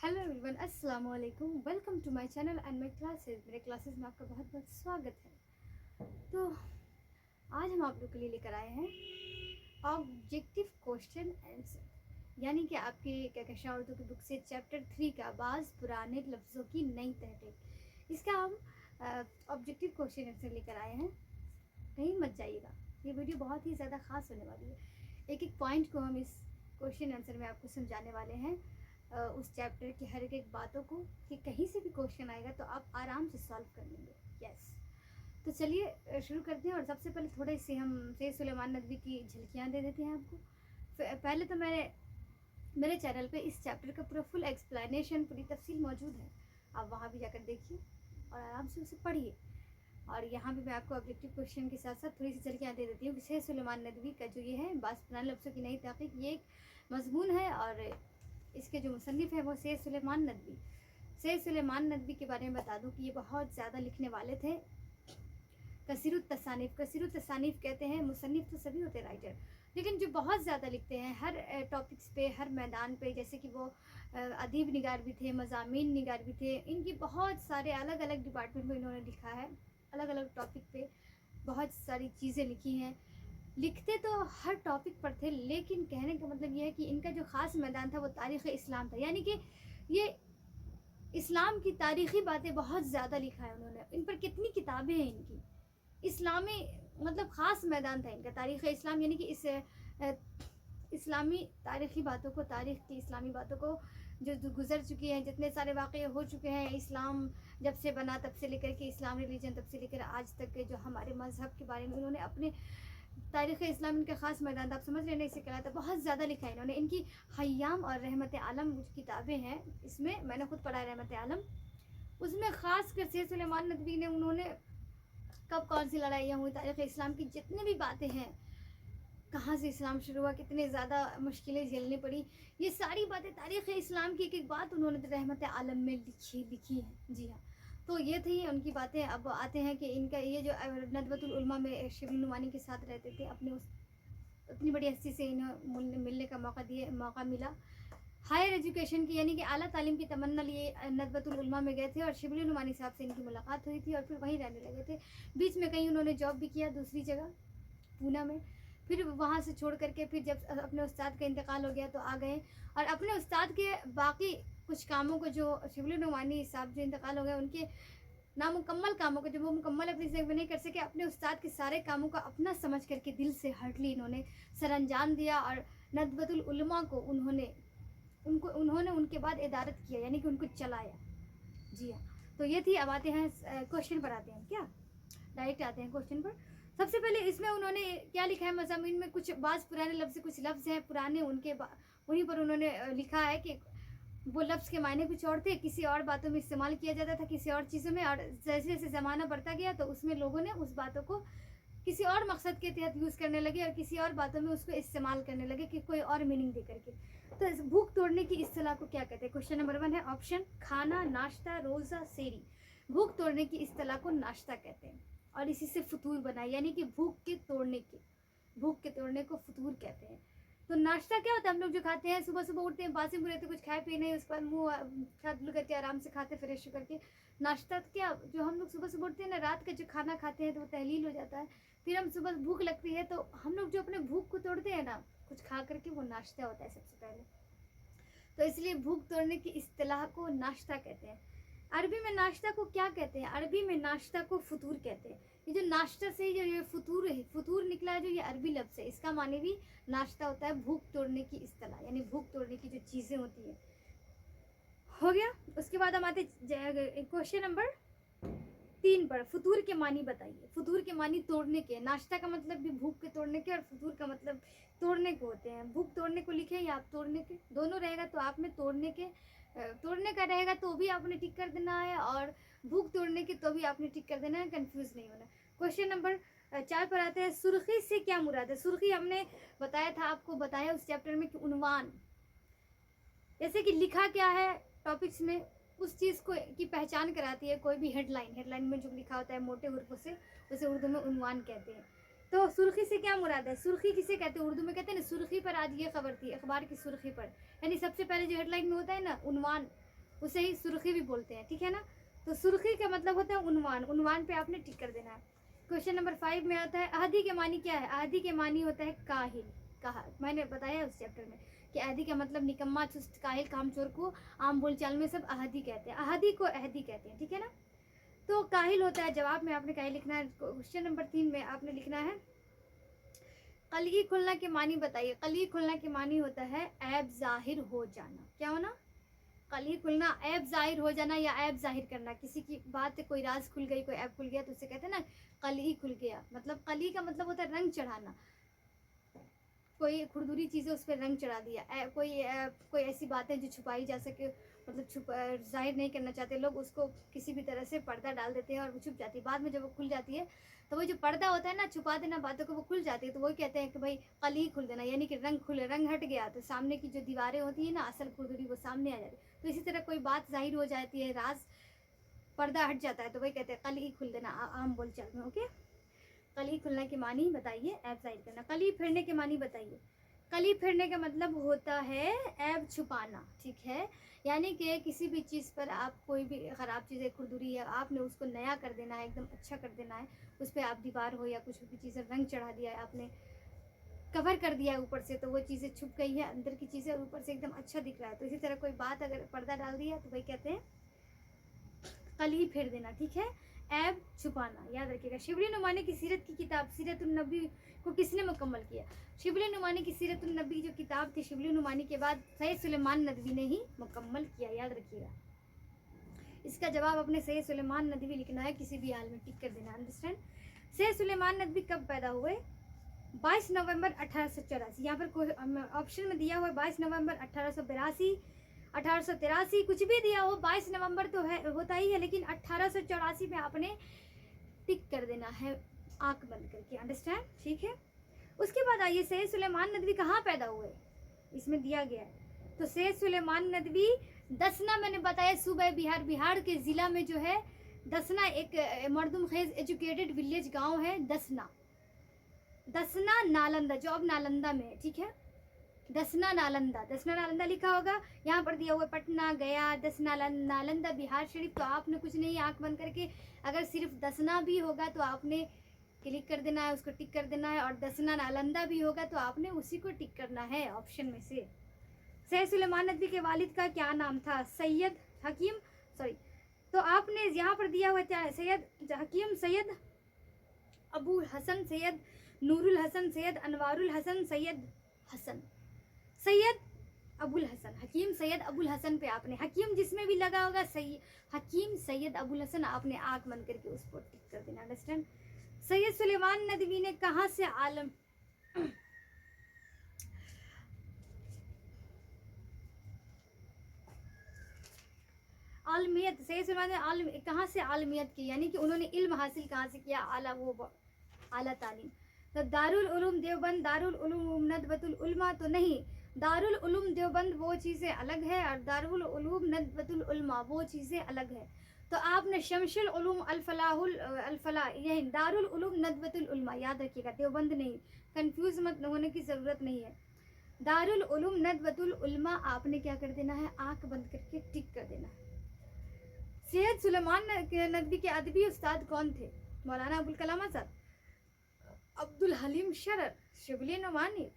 Hello everyone, अस्सलाम वालेकुम। Welcome to my channel and my classes. मेरे क्लासेस में आपका बहुत बहुत स्वागत है। तो आज हम आप लोग के लिए लेकर आए हैं ऑब्जेक्टिव क्वेश्चन आंसर, यानी कि आपके क्या कशा उर्दू की बुक से चैप्टर 3 का बाज़ पुराने लफ्ज़ों की नई तहरीक। इसका हम ऑब्जेक्टिव क्वेश्चन आंसर लेकर आए हैं। कहीं मत जाइएगा, ये वीडियो बहुत ही ज़्यादा ख़ास होने वाली है। एक एक पॉइंट को हम इस क्वेश्चन आंसर में आपको समझाने वाले हैं, उस चैप्टर की हर एक बातों को, कि कहीं से भी क्वेश्चन आएगा तो आप आराम से सॉल्व कर लेंगे। यस, तो चलिए शुरू करते हैं। और सबसे पहले थोड़े से हम सैयद सुलेमान नदवी की झलकियाँ दे देते हैं आपको। पहले तो मेरे चैनल पे इस चैप्टर का पूरा फुल एक्सप्लेनेशन, पूरी तफसील मौजूद है। आप वहाँ भी जाकर देखिए और आराम से उसे पढ़िए। और यहाँ भी मैं आपको ऑब्जेक्टिव क्वेश्चन के साथ साथ थोड़ी सी झलकियाँ दे देती हूँ कि सैयद सुलेमान नदवी का जो ये है बाज़ पुराने लफ्ज़ों की नई तहक़ीक़, ये एक मज़मून है और इसके जो मुसन्निफ़ है वो सैयद सुलेमान नदवी। सैयद सुलेमान नदवी के बारे में बता दूं कि ये बहुत ज़्यादा लिखने वाले थे। कसीरुत तसानीफ़ कहते हैं। मुसन्निफ़ तो सभी होते राइटर, लेकिन जो बहुत ज़्यादा लिखते हैं हर टॉपिक्स पे, हर मैदान पे, जैसे कि वो अदीब निगार भी थे, मज़ामीन निगार भी थे। इनकी बहुत सारे अलग अलग डिपार्टमेंट में इन्होंने लिखा है, अलग अलग टॉपिक पे बहुत सारी चीज़ें लिखी हैं। लिखते तो हर टॉपिक पर थे, लेकिन कहने का मतलब ये है कि इनका जो ख़ास मैदान था वो तारीख़ इस्लाम था, यानी कि ये इस्लाम की तारीख़ी बातें बहुत ज़्यादा लिखा है उन्होंने। इन पर कितनी किताबें हैं इनकी। इस्लामी मतलब ख़ास मैदान था इनका तारीख़ इस्लाम, यानी कि इस इस्लामी तारीख़ी बातों को, तारीख़ की इस्लामी बातों को जो गुज़र चुकी हैं, जितने सारे वाक़े हो चुके हैं, इस्लाम जब से बना तब से लेकर के, इस्लाम रिलीजन तब से लेकर आज तक के जो हमारे मज़हब के बारे में उन्होंने अपने तारीख़ इस्लाम इनका ख़ास मैदान था। आप समझ लेना इसे कहलाता है। बहुत ज़्यादा लिखा है इन्होंने। इनकी हय्याम और रहमत आलम जो किताबें हैं, इसमें मैंने ख़ुद पढ़ा है रहमत आलम, उसमें ख़ास कर सैयद सुलेमान नदवी ने उन्होंने कब कौन सी लड़ाइयाँ हुई, तारीख़ इस्लाम की जितनी भी बातें हैं, कहाँ से इस्लाम शुरू हुआ, कितने ज़्यादा मुश्किलें झेलनी पड़ी, ये सारी बातें तारीख़ इस्लाम की एक एक बात उन्होंने रहमत आलम में लिखी है। जी हाँ, तो ये थी उनकी बातें। अब आते हैं कि इनका ये जो नदवतुल उलमा में शिबली नुमानी के साथ रहते थे, अपने उस इतनी बड़ी हस्ती से इन्हें मिलने का मौका मिला हायर एजुकेशन की, यानी कि आला तालीम की तमन्ना लिए नदवतुल उलमा में गए थे और शिबली नुमानी साहब से इनकी मुलाकात हुई थी और फिर वहीं रहने लगे थे। बीच में कहीं उन्होंने जॉब भी किया दूसरी जगह पूना में, फिर वहाँ से छोड़ करके फिर जब अपने उस्ताद का इंतकाल हो गया तो आ गए और अपने उस्ताद के बाकी कुछ कामों को, जो शिबली नुमानी साहब जो इंतकाल हो गए उनके नामुकम्मल कामों को, जब वो मुकम्मल अपनी ज़िंदगी में नहीं कर सके, अपने उस्ताद के सारे कामों को अपना समझ करके दिल से हार्डली इन्होंने सरअंजाम दिया और नदवतुल उलमा को उन्होंने उनके बाद इदारत किया, यानी कि उनको चलाया। जी हाँ, तो ये थी। अब आते हैं क्वेश्चन पर, आते हैं क्या डायरेक्ट आते हैं क्वेश्चन पर। सबसे पहले इसमें उन्होंने क्या लिखा है, मज़ामीन में कुछ बाज़ पुराने लफ्ज़, कुछ लफ्ज़ हैं पुराने, उन्हीं पर उन्होंने लिखा है कि वो लफ्ज़ के मायने कुछ और थे, किसी और बातों में इस्तेमाल किया जाता था, किसी और चीज़ों में, और जैसे जैसे ज़माना बढ़ता गया तो उसमें लोगों ने उस बातों को किसी और मकसद के तहत यूज़ करने लगे और किसी और बातों में उसको इस्तेमाल करने लगे कि कोई और मीनिंग दे करके। तो इस भूख तोड़ने की इस्तिलाह को क्या कहते हैं? क्वेश्चन नंबर 1 है ऑप्शन खाना, नाश्ता, रोज़ा, सेरी। भूख तोड़ने की इस्तिलाह को नाश्ता कहते हैं और इसी से फतूर बना, यानी कि भूख के तोड़ने को फतूर कहते हैं। तो नाश्ता क्या होता है? हम लोग जो खाते हैं, सुबह सुबह उठते हैं, बासी बुरे तो कुछ खाए पिए नहीं, उस पर मुँह हाथ धुल करके आराम से खाते, फ्रेश करके। नाश्ता क्या, जो हम लोग सुबह सुबह उठते हैं ना, रात का जो खाना खाते हैं तो वो तहलील हो जाता है, फिर हम सुबह भूख लगती है तो हम लोग जो अपने भूख को तोड़ते हैं ना कुछ खा करके, वो नाश्ता होता है सबसे पहले। तो इसलिए भूख तोड़ने की इस्तिलाह को नाश्ता कहते हैं। अरबी में नाश्ता को क्या कहते हैं? अरबी में नाश्ता को फतूर कहते हैं। ये जो नाश्ता से जो ये फतूर निकला है, जो ये अरबी लफ्ज़ है, इसका माने भी नाश्ता होता है। भूख तोड़ने की इस्तिलाह यानी भूख तोड़ने की जो चीज़ें होती है, हो गया। उसके बाद हम आते क्वेश्चन नंबर 3 पर। फतूर के मानी बताइए। फतूर के मानी तोड़ने के। नाश्ता का मतलब भी भूख के तोड़ने के और फतूर का मतलब तोड़ने को होते हैं। भूख तोड़ने को लिखे या आप तोड़ने के, दोनों रहेगा तो आप में तोड़ने का रहेगा तो भी आपने टिक कर देना है, और भूख तोड़ने के तो भी आपने टिक कर देना है, कंफ्यूज नहीं होना। क्वेश्चन नंबर 4 पर आते हैं। सुर्खी से क्या मुराद है? सुर्खी हमने बताया था, आपको बताया उस चैप्टर में कि उन्वान, जैसे कि लिखा क्या है टॉपिक्स में, उस चीज़ को की पहचान कराती है कोई भी हेडलाइन में जो लिखा होता है मोटे हुर्फों से, उसे उर्दू में उन्वान कहते हैं। तो सुर्खी से क्या मुराद है? सुर्खी किसे कहते हैं? उर्दू में कहते हैं ना, सुर्खी पर आज ये खबर थी, अखबार की सुर्खी पर, यानी सबसे पहले जो हेडलाइन में होता है ना उन्वान, उसे ही सुर्खी भी बोलते हैं, ठीक है ना। तो सुर्खी का मतलब होता है उन्वान, उन्वान पे आपने टिक कर देना है। क्वेश्चन नंबर 5 में आता है अहदी के मानी क्या है। अहदी के मानी होता है काहिल, कहा मैंने बताया उस चैप्टर में कि अहदी का मतलब निकम्मा, चुस्त, काहिल, कामचोर को आम बोलचाल में सब अहदी कहते हैं, अहदी को अहदी कहते हैं, ठीक है ना। तो काहिल होता है, जवाब में आपने काहिल लिखना है। क्वेश्चन नंबर 3 में आपने लिखना है कलगी खुलना के मानी बताइए। कलगी खुलना के मानी होता है ऐब जाहिर हो जाना। क्या होना? कलगी खुलना, ऐब जाहिर हो जाना या ऐब जाहिर करना। किसी की बात कोई राज खुल गई, कोई ऐब खुल गया तो उसे कहते हैं ना कलगी खुल गया। मतलब कलगी का मतलब होता है रंग चढ़ाना, कोई खुरदुरी चीज़ें उस पर रंग चढ़ा दिया। कोई ऐसी बातें जो छुपाई जा सके, मतलब जाहिर नहीं करना चाहते लोग, उसको किसी भी तरह से पर्दा डाल देते हैं और वो छुप जाती है। बाद में जब वो खुल जाती है तो वो जो पर्दा होता है ना, छुपा देना बातों को, वो खुल जाती है। तो वही कहते हैं कि भाई कली खुल देना, यानी कि रंग खुले, रंग हट गया तो सामने की जो दीवारें होती है ना, असल खुरदुरी, वो सामने आ जाती है। तो इसी तरह कोई बात जाहिर हो जाती है, राज पर्दा हट जाता है, तो वही कहते हैं कली खुल देना आम बोलचाल में। ओके, कली खुलना के मानी बताइए, ऐब जाहिर करना। कली फिरने के मानी बताइए। कली फिरने का मतलब होता है ऐब छुपाना, ठीक है। यानी कि किसी भी चीज़ पर आप कोई भी ख़राब चीज़ें खुरदुरी है, आपने उसको नया कर देना है, एकदम अच्छा कर देना है। उस पर आप दीवार हो या कुछ भी चीज़ें रंग चढ़ा दिया है, आपने कवर कर दिया है ऊपर से, तो वो चीज़ें छुप गई है, अंदर की चीज़ें ऊपर से एकदम अच्छा दिख रहा है। तो इसी तरह कोई बात अगर पर्दा डाल दिया तो वही कहते हैं कली फेर देना, ठीक है। ऐब छुपाना, याद रखिएगा। शिबली नुमानी की सीरत की किताब सीरतुन नबी को किसने मुकम्मल किया? शिबली नुमानी की सीरतुन नबी जो किताब थी शिबली नुमानी के बाद सैयद सुलेमान नदवी ने ही मुकम्मल किया, याद रखिएगा। इसका जवाब अपने सैयद सुलेमान नदवी लिखना है, किसी भी हाल में टिक कर देना, अंडरस्टैंड। सैयद सुलेमान नदवी कब पैदा हुए? 22 नवंबर 1884। यहाँ पर ऑप्शन में दिया हुआ है 22 नवंबर 1882, 1883, कुछ भी दिया हो, 22 नवंबर तो है, होता ही है, लेकिन 1884 में आपने टिक कर देना है आंख बंद करके, अंडरस्टैंड, ठीक है। उसके बाद आइए सैयद सुलेमान नदवी कहाँ पैदा हुए, इसमें दिया गया है। तो सैयद सुलेमान नदवी दसना, मैंने बताया सूबे बिहार, बिहार के ज़िला में जो है दसना, एक मर्दुम खेज एजुकेटेड विलेज गाँव है दसना। दसना नालंदा, जो अब नालंदा में है, ठीक है। दसना नालंदा, दसना नालंदा लिखा होगा, यहाँ पर दिया हुआ पटना, गया, दसना नालंदा, बिहार शरीफ। तो आपने कुछ नहीं, आंख बंद करके अगर सिर्फ दसना भी होगा तो आपने क्लिक कर देना है, उसको टिक कर देना है, और दसना नालंदा भी होगा तो आपने उसी को टिक करना है ऑप्शन में से। सैयद सुलेमान नदवी के वालिद का क्या नाम था? सैयद हकीम, सॉरी, तो आपने यहाँ पर दिया हुआ था सैयद हकीम, सैयद अबू हसन, सैयद नूरुल हसन, सैयद अनवारुल हसन, सैयद हसन, सैयद अबुल हसन, हकीम सैयद अबुल हसन पे आपने हकीम जिसमें भी लगा होगा सही, हकीम सैयद अबुल हसन, आपने आंख बंद करके उसको टिक कर देना, अंडरस्टैंड। सैयद सुलेमान नदवी ने कहाँ से आलमियत, सैयद सुलेमान ने कहाँ से आलमियत की, यानी कि उन्होंने इल्म हासिल कहाँ से किया, आला तालीम। तो दारुल उलूम देवबंद, दारुल उलूम नदवतुल उलमा तो नहीं, दारुल उलूम देवबंद वो चीज़ें अलग है और दारुल उलूम नदवतुल उलमा वो चीज़ें अलग है। तो आपने शमशुल उलूम अल-फलाह, यही दारुल उलूम नदवतुल उलमा, याद रखिएगा, देवबंद नहीं, कंफ्यूज मत होने की ज़रूरत नहीं है। दारुल उलूम नदवतुल उलमा आपने क्या कर देना है, आंख बंद करके टिक कर देना है। सैयद सुलेमान नदवी के अदबी उस्ताद कौन थे? मौलाना अबुल कलाम आज़ाद, अब्दुल हलीम शरर, शिबली नुमानी।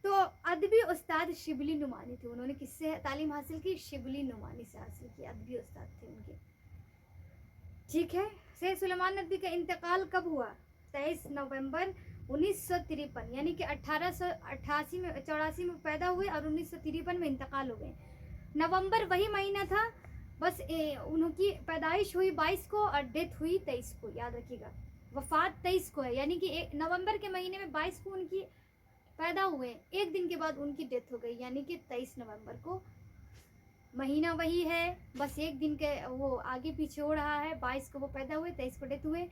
तो अदबी उस्ताद शिबली नुमानी थे। उन्होंने किससे तालीम हासिल की? शिबली नुमानी से हासिल की, अदबी उस्ताद थे उनके, ठीक है। सैयद सुलेमान नदवी का इंतकाल कब हुआ? 23 नवंबर 1953, यानी कि 1888 में 84 में पैदा हुए और 1953 में इंतकाल हो गए। नवंबर वही महीना था, बस उनकी पैदाइश हुई 22 को और डेथ हुई 23 को, याद रखिएगा। वफात 23 को है, यानी कि नवंबर के महीने में 22 को उनकी पैदा हुए, एक दिन के बाद उनकी डेथ हो गई, यानी कि 23 नवंबर को। महीना वही है, बस एक दिन के वो आगे पीछे हो रहा है। 22 को वो पैदा हुए, 23 को डेथ हुए,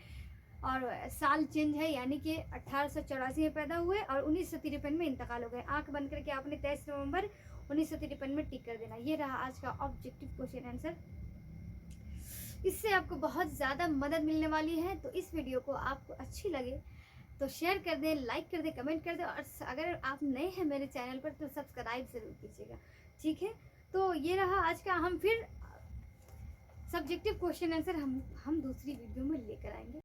और साल चेंज है, यानी कि 1884 में पैदा हुए और 1953 में इंतकाल हो गए। आंख बंद करके आपने 23 नवंबर 1953 में टिक कर देना। ये रहा आज का ऑब्जेक्टिव क्वेश्चन आंसर। इससे आपको बहुत ज़्यादा मदद मिलने वाली है। तो इस वीडियो को आपको अच्छी लगे तो शेयर कर दें, लाइक कर दें, कमेंट कर दें, और अगर आप नए हैं मेरे चैनल पर तो सब्सक्राइब ज़रूर कीजिएगा, ठीक है। तो ये रहा आज का। हम फिर सब्जेक्टिव क्वेश्चन आंसर हम दूसरी वीडियो में लेकर आएंगे।